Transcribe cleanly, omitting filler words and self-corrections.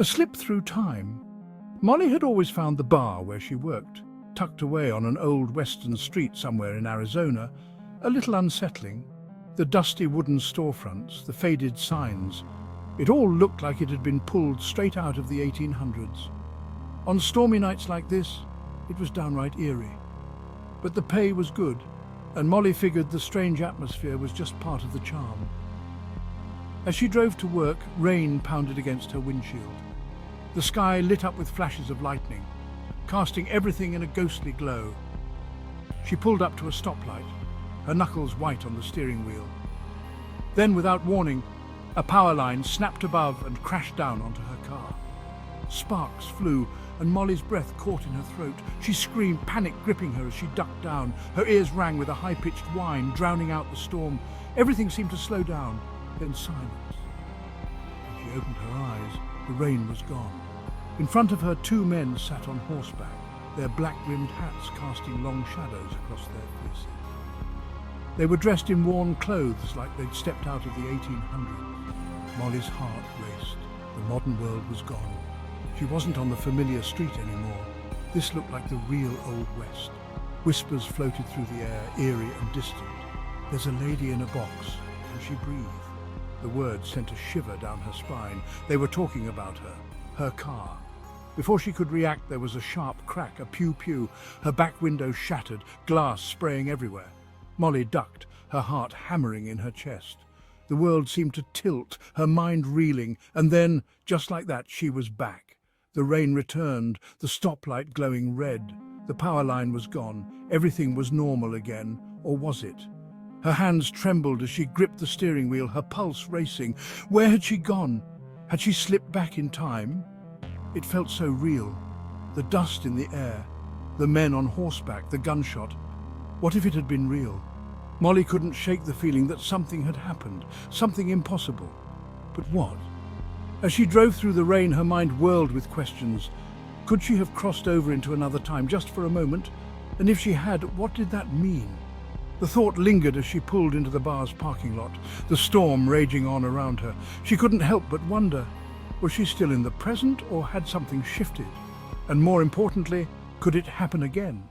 A slip through time. Molly had always found the bar where she worked, tucked away on an old western street somewhere in Arizona, a little unsettling. The dusty wooden storefronts, the faded signs, it all looked like it had been pulled straight out of the 1800s. On stormy nights like this, it was downright eerie. But the pay was good, and Molly figured the strange atmosphere was just part of the charm. As she drove to work, rain pounded against her windshield. The sky lit up with flashes of lightning, casting everything in a ghostly glow. She pulled up to a stoplight, her knuckles white on the steering wheel. Then, without warning, a power line snapped above and crashed down onto her car. Sparks flew, and Molly's breath caught in her throat. She screamed, panic gripping her as she ducked down. Her ears rang with a high-pitched whine, drowning out the storm. Everything seemed to slow down, then silence. When she opened her eyes, the rain was gone. In front of her, two men sat on horseback, their black-rimmed hats casting long shadows across their faces. They were dressed in worn clothes like they'd stepped out of the 1800s. Molly's heart raced. The modern world was gone. She wasn't on the familiar street anymore. This looked like the real Old West. Whispers floated through the air, eerie and distant. "There's a lady in a box. Can she breathe?" The words sent a shiver down her spine. They were talking about her car. Before she could react, there was a sharp crack, a pew-pew. Her back window shattered, glass spraying everywhere. Molly ducked, her heart hammering in her chest. The world seemed to tilt, her mind reeling, and then, just like that, she was back. The rain returned, the stoplight glowing red. The power line was gone. Everything was normal again, or was it? Her hands trembled as she gripped the steering wheel, her pulse racing. Where had she gone? Had she slipped back in time? It felt so real. The dust in the air, the men on horseback, the gunshot. What if it had been real? Molly couldn't shake the feeling that something had happened, something impossible. But what? As she drove through the rain, her mind whirled with questions. Could she have crossed over into another time, just for a moment? And if she had, what did that mean? The thought lingered as she pulled into the bar's parking lot, the storm raging on around her. She couldn't help but wonder, was she still in the present, or had something shifted? And more importantly, could it happen again?